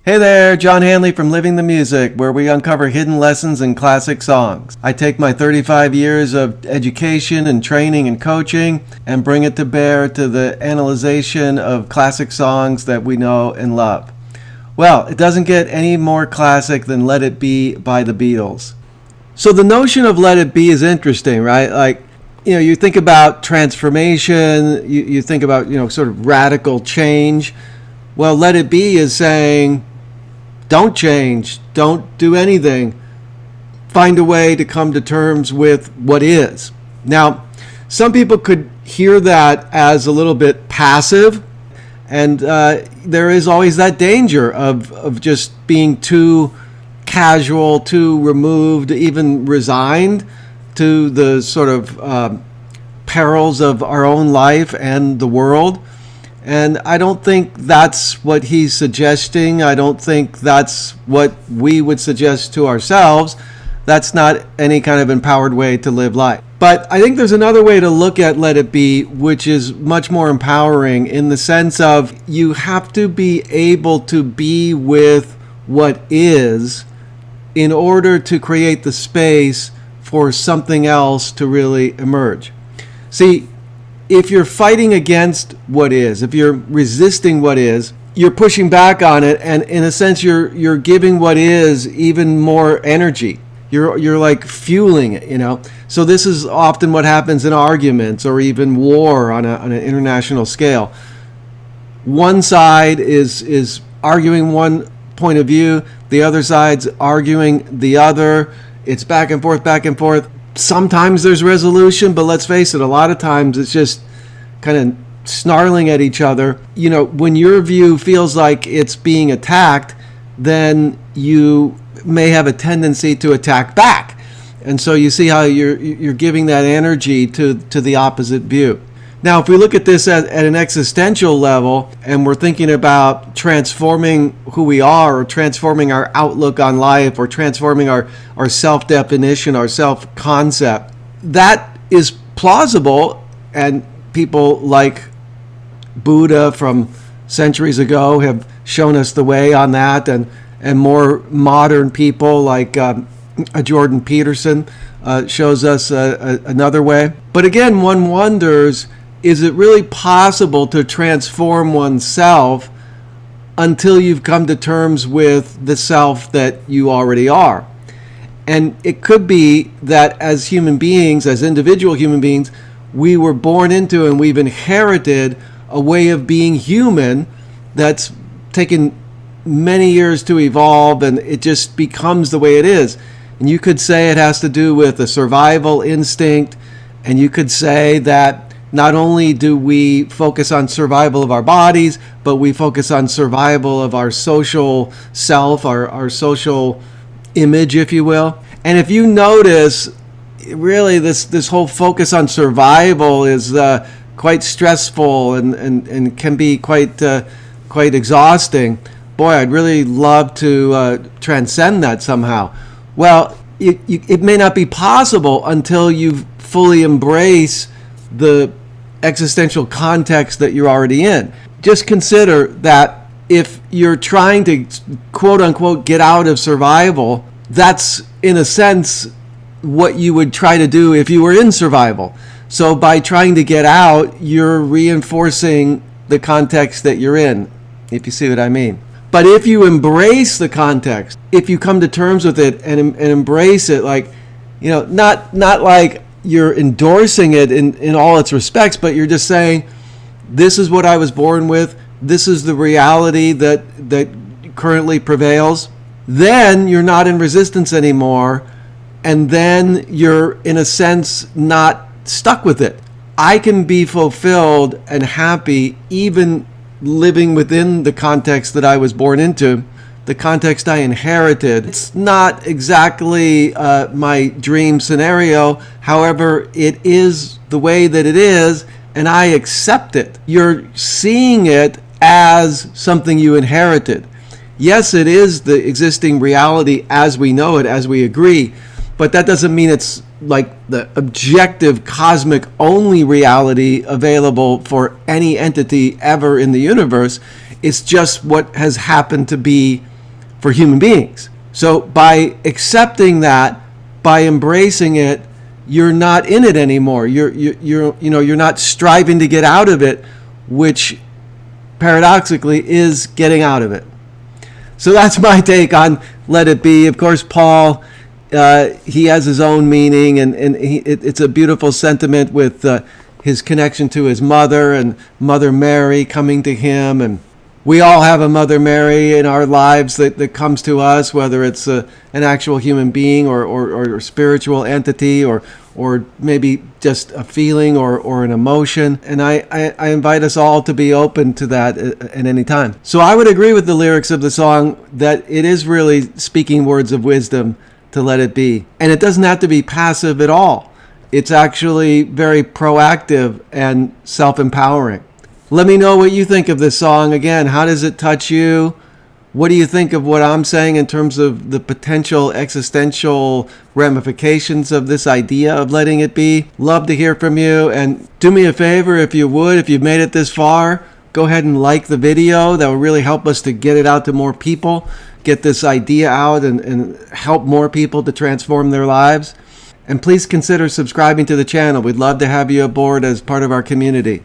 Hey there, John Hanley from Living the Music, where we uncover hidden lessons in classic songs. I take my 35 years of education and training and coaching and bring it to bear to the analyzation of classic songs that we know and love. Well, it doesn't get any more classic than Let It Be by the Beatles. So the notion of Let It Be is interesting, right? Like, you think about transformation, you think about, sort of radical change. Well, Let It Be is saying, don't change, don't do anything. Find a way to come to terms with what is. Now, some people could hear that as a little bit passive, and there is always that danger of just being too casual, too removed, even resigned to the sort of perils of our own life and the world. And I don't think that's what he's suggesting. I don't think that's what we would suggest to ourselves. That's not any kind of empowered way to live life. But I think there's another way to look at Let It Be, which is much more empowering in the sense of you have to be able to be with what is in order to create the space for something else to really emerge. See, if you're fighting against what is, if you're resisting what is, you're pushing back on it, and in a sense you're giving what is even more energy. You're like fueling it, So this is often what happens in arguments or even war on an international scale. One side is arguing one point of view, the other side's arguing the other. It's back and forth, back and forth. Sometimes there's resolution, but let's face it, a lot of times it's just kind of snarling at each other. When your view feels like it's being attacked, then you may have a tendency to attack back. And so you see how you're giving that energy to the opposite view. Now, if we look at this at an existential level, and we're thinking about transforming who we are, or transforming our outlook on life, or transforming our self-definition, our self-concept, that is plausible, and people like Buddha from centuries ago have shown us the way on that, and more modern people like Jordan Peterson shows us another way. But again, one wonders, is it really possible to transform oneself until you've come to terms with the self that you already are? And it could be that as human beings, as individual human beings, we were born into and we've inherited a way of being human that's taken many years to evolve, and it just becomes the way it is. And you could say it has to do with a survival instinct, and you could say that not only do we focus on survival of our bodies, but we focus on survival of our social self, our social image, if you will. And if you notice, really this whole focus on survival is quite stressful and can be quite exhausting. Boy, I'd really love to transcend that somehow. Well, it may not be possible until you fully embrace the existential context that you're already in. Just consider that if you're trying to quote unquote get out of survival, that's in a sense what you would try to do if you were in survival. So by trying to get out, you're reinforcing the context that you're in, if you see what I mean. But if you embrace the context, if you come to terms with it and embrace it, like, not like you're endorsing it in all its respects, but you're just saying, this is what I was born with, this is the reality that currently prevails, then you're not in resistance anymore, and then you're, in a sense, not stuck with it. I can be fulfilled and happy even living within the context that I was born into, the context I inherited. It's not exactly my dream scenario. However, it is the way that it is, and I accept it. You're seeing it as something you inherited. Yes, it is the existing reality as we know it, as we agree, but that doesn't mean it's like the objective cosmic only reality available for any entity ever in the universe. It's just what has happened to be for human beings. So by accepting that, by embracing it, you're not in it anymore. You're not striving to get out of it, which paradoxically is getting out of it. So that's my take on Let It Be. Of course, Paul, he has his own meaning, and it's a beautiful sentiment with his connection to his mother and Mother Mary coming to him. And we all have a Mother Mary in our lives that comes to us, whether it's an actual human being or a spiritual entity or maybe just a feeling or an emotion. And I invite us all to be open to that at any time. So I would agree with the lyrics of the song that it is really speaking words of wisdom to let it be. And it doesn't have to be passive at all. It's actually very proactive and self-empowering. Let me know what you think of this song. Again, how does it touch you? What do you think of what I'm saying in terms of the potential existential ramifications of this idea of letting it be? Love to hear from you. And do me a favor, if you would, if you've made it this far, go ahead and like the video. That will really help us to get it out to more people, get this idea out and help more people to transform their lives. And please consider subscribing to the channel. We'd love to have you aboard as part of our community.